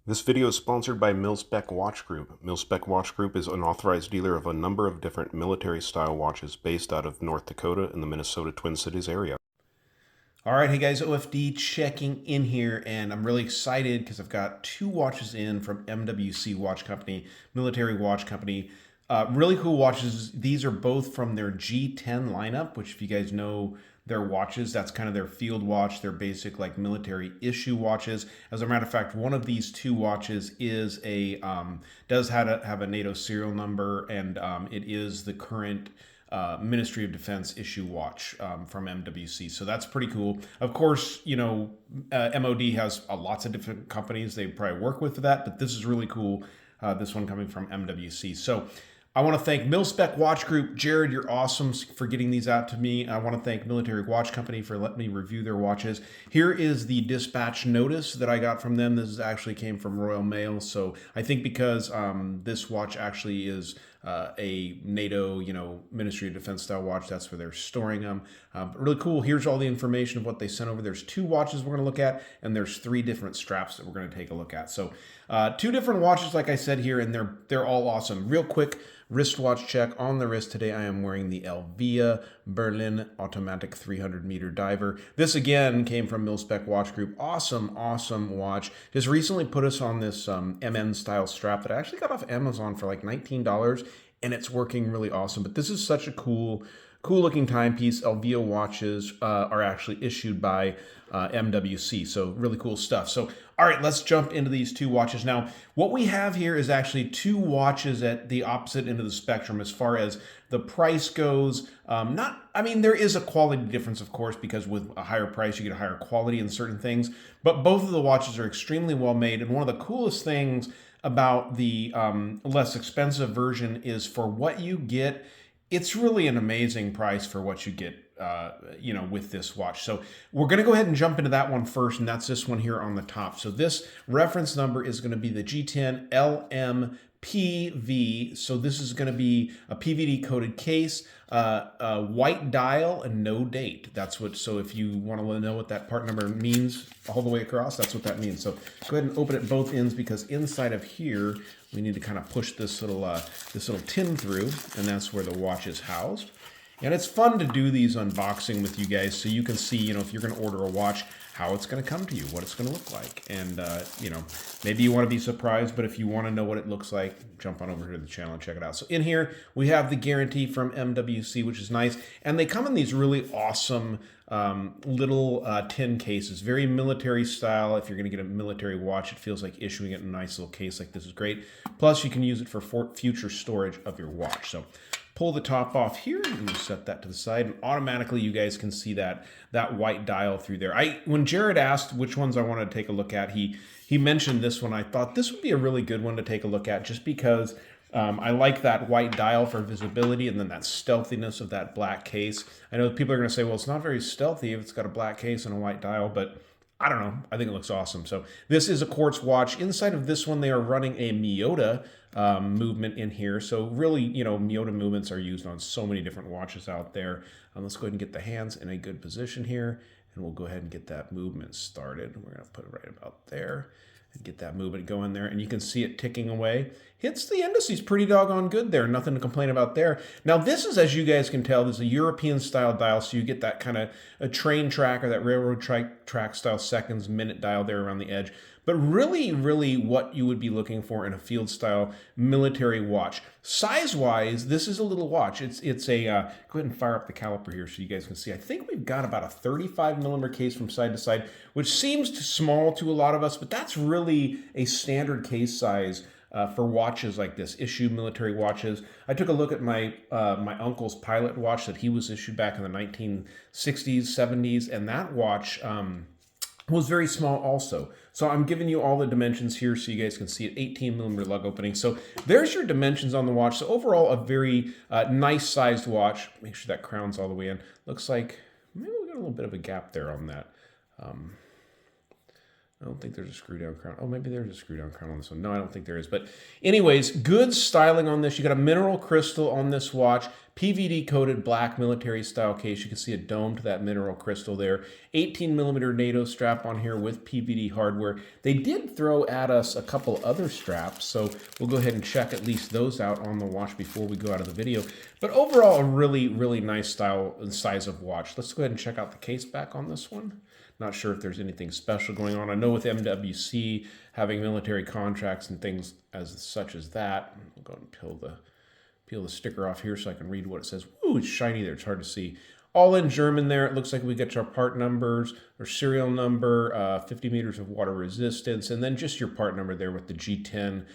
This video is sponsored by MILSPEC Watch Group. MILSPEC Watch Group is an authorized dealer of a number of different military-style watches based out of North Dakota and the Minnesota Twin Cities area. All right, hey guys, OFD checking in here, and I'm really excited because I've got two watches in from MWC Watch Company, Military Watch Company. Really cool watches. These are both from their G10 lineup, which if you guys know their watches, that's kind of their field watch, their basic like military issue watches. As a matter of fact, one of these two watches is does have a NATO serial number, and it is the current Ministry of Defense issue watch from MWC. So that's pretty cool. Of course, you know, MOD has lots of different companies they probably work with for that, but this is really cool. This one coming from MWC. So I want to thank MILSPEC Watch Group. Jared, you're awesome for getting these out to me. I want to thank Military Watch Company for letting me review their watches. Here is the dispatch notice that I got from them. This actually came from Royal Mail. So I think because this watch actually is a NATO, Ministry of Defense style watch, that's where they're storing them. But really cool. Here's all the information of what they sent over. There's two watches we're going to look at, and there's three different straps that we're going to take a look at. So two different watches, like I said here, and they're all awesome. Real quick wristwatch check on the wrist today. I am wearing the Elvia Berlin Automatic 300-meter diver. This again came from MILSPEC Watch Group. Awesome watch. Just recently put us on this MN style strap that I actually got off Amazon for like $19, and it's working really awesome. But this is such a cool looking timepiece. Elvia watches are actually issued by MWC, so really cool stuff. So all right, let's jump into these two watches. Now, what we have here is actually two watches at the opposite end of the spectrum as far as the price goes. There is a quality difference, of course, because with a higher price, you get a higher quality in certain things, but both of the watches are extremely well made. And one of the coolest things about the less expensive version is for what you get, it's really an amazing price for what you get, with this watch. So we're going to go ahead and jump into that one first, and that's this one here on the top. So this reference number is going to be the G10 LM PV. So this is going to be a PVD coated case, a white dial, and no date. That's what. So if you want to know what that part number means all the way across, that's what that means. So go ahead and open it both ends, because inside of here we need to kind of push this little tin through, and that's where the watch is housed. And it's fun to do these unboxing with you guys so you can see, if you're going to order a watch, how it's going to come to you, what it's going to look like. And, maybe you want to be surprised, but if you want to know what it looks like, jump on over here to the channel and check it out. So in here, we have the guarantee from MWC, which is nice. And they come in these really awesome little tin cases, very military style. If you're going to get a military watch, it feels like issuing it in a nice little case like this is great. Plus, you can use it for future storage of your watch. So pull the top off here and set that to the side, and automatically you guys can see that white dial through there. When Jared asked which ones I wanted to take a look at, he mentioned this one. I thought this would be a really good one to take a look at, just because I like that white dial for visibility, and then that stealthiness of that black case. I know people are going to say, well, it's not very stealthy if it's got a black case and a white dial, but I don't know. I think it looks awesome. So this is a quartz watch. Inside of this one, they are running a Miyota movement in here. So really, Miyota movements are used on so many different watches out there. Let's go ahead and get the hands in a good position here, and we'll go ahead and get that movement started. We're going to put it right about there and get that movement going there, and you can see it ticking away. Hits the indices pretty doggone good there. Nothing to complain about there. Now this is, as you guys can tell, this is a European style dial, so you get that kind of a train track or that railroad track style seconds, minute dial there around the edge. But really what you would be looking for in a field style military watch. Size-wise, this is a little watch. It's a, go ahead and fire up the caliper here so you guys can see. I think we've got about a 35 millimeter case from side to side, which seems small to a lot of us, but that's really a standard case size for watches like this, issue military watches. I took a look at my uncle's pilot watch that he was issued back in the 1960s, 70s, and that watch was very small also. So I'm giving you all the dimensions here so you guys can see it. 18 millimeter lug opening. So there's your dimensions on the watch. So overall, a very nice sized watch. Make sure that crown's all the way in. Looks like maybe we got a little bit of a gap there on that. I don't think there's a screw down crown. Oh, maybe there's a screw down crown on this one. No, I don't think there is. But anyways, good styling on this. You got a mineral crystal on this watch, PVD coated black military style case. You can see a dome to that mineral crystal there. 18 millimeter NATO strap on here with PVD hardware. They did throw at us a couple other straps, so we'll go ahead and check at least those out on the watch before we go out of the video. But overall, a really, really nice style and size of watch. Let's go ahead and check out the case back on this one. Not sure if there's anything special going on. I know with MWC having military contracts and things such as that. I'll go and peel the sticker off here so I can read what it says. Ooh, it's shiny there. It's hard to see. All in German there. It looks like we get our part numbers, our serial number, 50 meters of water resistance, and then just your part number there with the G10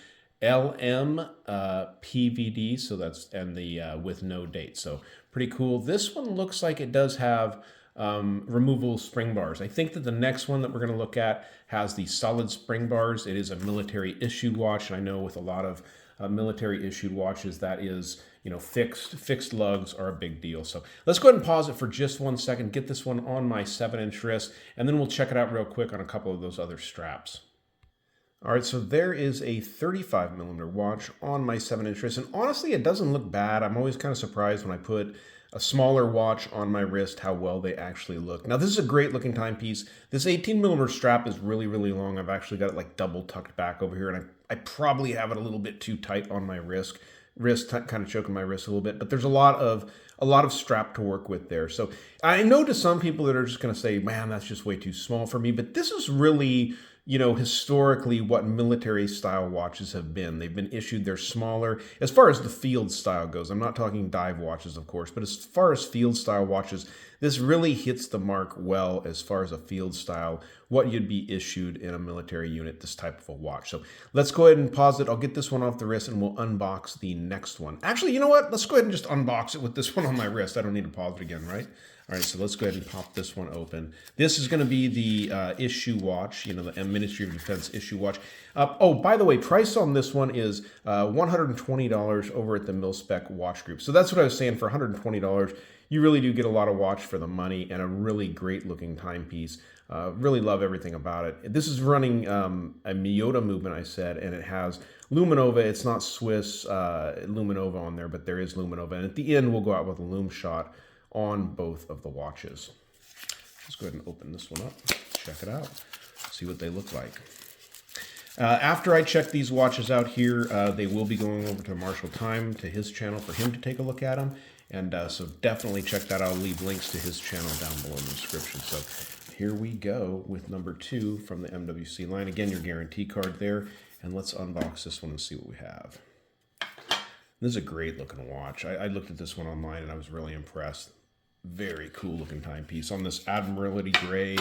LM PVD. So that's, and the with no date. So pretty cool. This one looks like it does have removable spring bars. I think that the next one that we're going to look at has the solid spring bars. It is a military issued watch, and I know with a lot of military issued watches that is, you know, fixed lugs are a big deal. So let's go ahead and pause it for just 1 second, get this one on my 7-inch wrist, and then we'll check it out real quick on a couple of those other straps. All right, so there is a 35 millimeter watch on my 7-inch wrist, and honestly, it doesn't look bad. I'm always kind of surprised when I put a smaller watch on my wrist, how well they actually look. Now, this is a great looking timepiece. This 18 millimeter strap is really, really long. I've actually got it like double tucked back over here, and I probably have it a little bit too tight on my wrist kind of choking my wrist a little bit, but there's a lot of strap to work with there. So I know to some people that are just going to say, man, that's just way too small for me, but this is really, you know, historically what military style watches have been. They've been issued, they're smaller. As far as the field style goes, I'm not talking dive watches, of course, but as far as field style watches, this really hits the mark well as far as a field style, what you'd be issued in a military unit, this type of a watch. So let's go ahead and pause it. I'll get this one off the wrist and we'll unbox the next one. Actually, you know what? Let's go ahead and just unbox it with this one on my wrist. I don't need to pause it again, right? All right, so let's go ahead and pop this one open. This is going to be the issue watch, you know, the Ministry of Defense issue watch. Oh, by the way, price on this one is $120 over at the MILSPEC watch group. So that's what I was saying, for $120, you really do get a lot of watch for the money and a really great looking timepiece. Really love everything about it. This is running a Miyota movement, I said, and it has Luminova. It's not Swiss Luminova on there, but there is Luminova. And at the end, we'll go out with a Lume shot on both of the watches. Let's go ahead and open this one up, check it out, see what they look like. After I check these watches out here, they will be going over to Marshall Time, to his channel, for him to take a look at them. And so definitely check that out. I'll leave links to his channel down below in the description. So here we go with number 2 from the MWC line. Again, your guarantee card there. And let's unbox this one and see what we have. This is a great looking watch. I looked at this one online and I was really impressed. Very cool looking timepiece on this Admiralty gray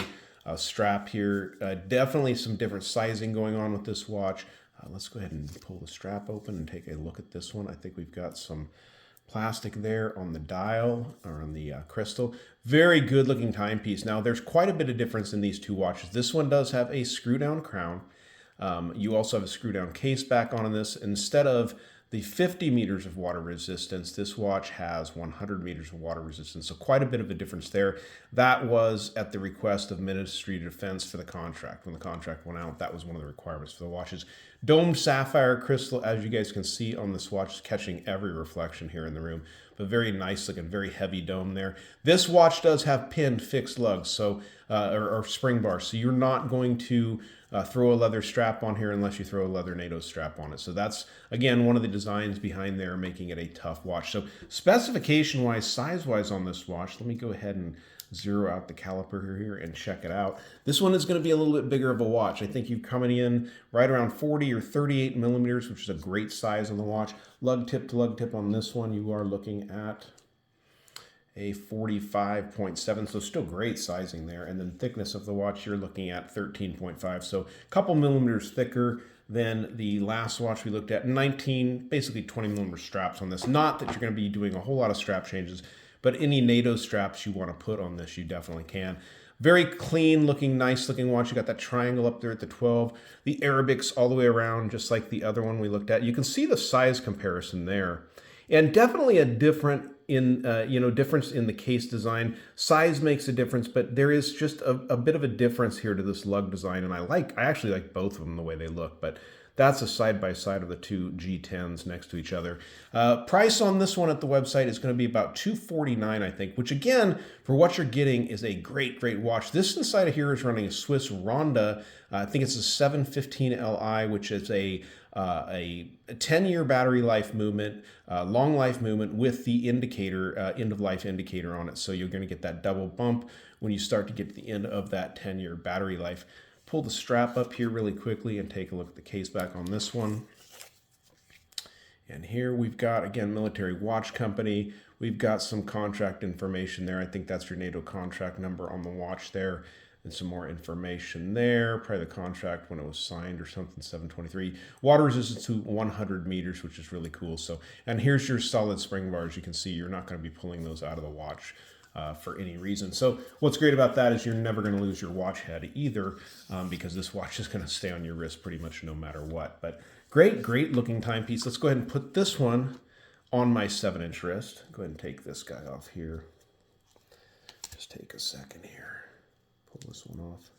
strap here. Definitely some different sizing going on with this watch. Let's go ahead and pull the strap open and take a look at this one. I think we've got some plastic there on the dial, or on the crystal. Very good looking timepiece. Now there's quite a bit of difference in these two watches. This one does have a screw down crown. You also have a screw down case back on this. Instead of the 50 meters of water resistance, this watch has 100 meters of water resistance. So quite a bit of a difference there. That was at the request of Ministry of Defense for the contract. When the contract went out, that was one of the requirements for the watches. Domed sapphire crystal, as you guys can see on this watch, is catching every reflection here in the room. But very nice looking, very heavy dome there. This watch does have pinned fixed lugs, so or spring bars. So you're not going to throw a leather strap on here unless you throw a leather NATO strap on it. So that's, again, one of the designs behind there, making it a tough watch. So specification-wise, size-wise on this watch, let me go ahead and zero out the caliper here and check it out. This one is going to be a little bit bigger of a watch. I think you're coming in right around 40 or 38 millimeters, which is a great size on the watch. Lug tip to lug tip on this one, you are looking at a 45.7, so still great sizing there. And then thickness of the watch, you're looking at 13.5, so a couple millimeters thicker than the last watch we looked at. 19, basically 20 millimeter straps on this. Not that you're going to be doing a whole lot of strap changes, but any NATO straps you want to put on this, you definitely can. Very clean looking, nice looking watch. You got that triangle up there at the 12. The Arabics all the way around, just like the other one we looked at. You can see the size comparison there. And definitely a different in difference in the case design. Size makes a difference, but there is just a bit of a difference here to this lug design, and I actually like both of them the way they look, but that's a side-by-side of the two G10s next to each other. Price on this one at the website is going to be about $249, I think, which again, for what you're getting, is a great, great watch. This inside of here is running a Swiss Ronda. I think it's a 715 Li, which is a 10-year battery life movement, long life movement with the indicator, end of life indicator on it. So you're going to get that double bump when you start to get to the end of that 10-year battery life. Pull the strap up here really quickly and take a look at the case back on this one. And here we've got, again, Military Watch Company. We've got some contract information there. I think that's your NATO contract number on the watch there. And some more information there. Probably the contract when it was signed or something, 723. Water resistance to 100 meters, which is really cool. So, and here's your solid spring bars. You can see you're not going to be pulling those out of the watch for any reason. So what's great about that is you're never going to lose your watch head either, because this watch is going to stay on your wrist pretty much no matter what. But great, great looking timepiece. Let's go ahead and put this one on my 7-inch wrist. Go ahead and take this guy off here. Just take a second here. Pull this one off.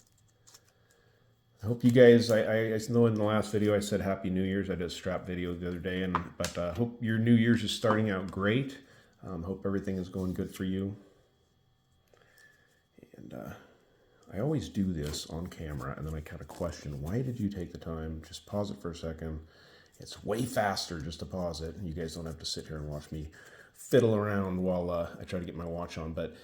I hope you guys, I know in the last video I said Happy New Year's. I did a strap video the other day, but hope your New Year's is starting out great. Hope everything is going good for you. And I always do this on camera, and then I kind of question, why did you take the time? Just pause it for a second. It's way faster just to pause it, and you guys don't have to sit here and watch me fiddle around while I try to get my watch on. But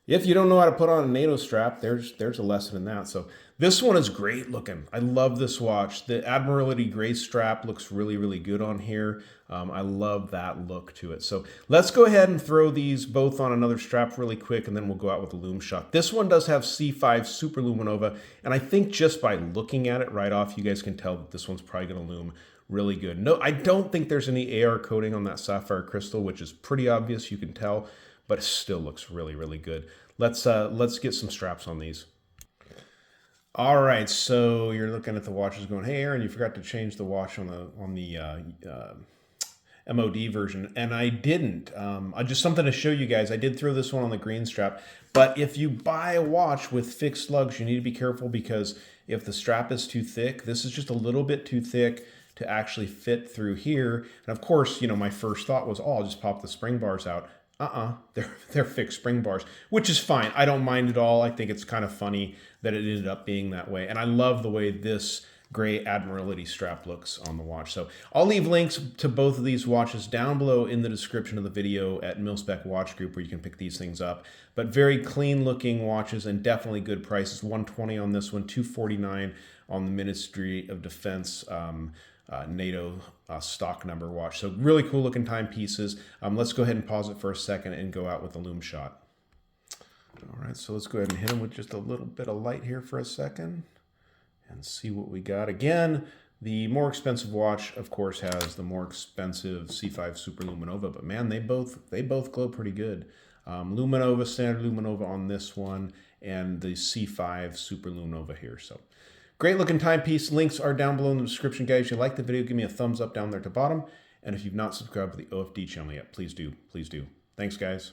if you don't know how to put on a NATO strap, there's a lesson in that. So this one is great looking. I love this watch. The Admiralty gray strap looks really, really good on here. I love that look to it. So let's go ahead and throw these both on another strap really quick, and then we'll go out with the Lume shot. This one does have C5 Super Luminova, and I think just by looking at it right off, you guys can tell that this one's probably going to lume really good. No, I don't think there's any AR coating on that sapphire crystal, which is pretty obvious, you can tell, but it still looks really, really good. Let's get some straps on these. All right, so you're looking at the watches going, hey Aaron, you forgot to change the watch on the MOD version, and I didn't. Just something to show you guys. I did throw this one on the green strap, but if you buy a watch with fixed lugs, you need to be careful, because if the strap is too thick, this is just a little bit too thick to actually fit through here. And of course, my first thought was, oh, I'll just pop the spring bars out. They're fixed spring bars, which is fine. I don't mind at all. I think it's kind of funny that it ended up being that way. And I love the way this gray Admiralty strap looks on the watch. So I'll leave links to both of these watches down below in the description of the video at MILSPEC Watch Group, where you can pick these things up. But very clean looking watches and definitely good prices. $120 on this one, $249 on the Ministry of Defense NATO stock number watch. So really cool looking timepieces. Let's go ahead and pause it for a second and go out with the Lume shot. All right, so let's go ahead and hit them with just a little bit of light here for a second and see what we got. Again, the more expensive watch, of course, has the more expensive C5 Super Luminova, but man, they both glow pretty good. Luminova, standard Luminova on this one, and the C5 Super Luminova here. So great looking timepiece. Links are down below in the description, guys. If you like the video, give me a thumbs up down there at the bottom. And if you've not subscribed to the OFD channel yet, please do. Please do. Thanks, guys.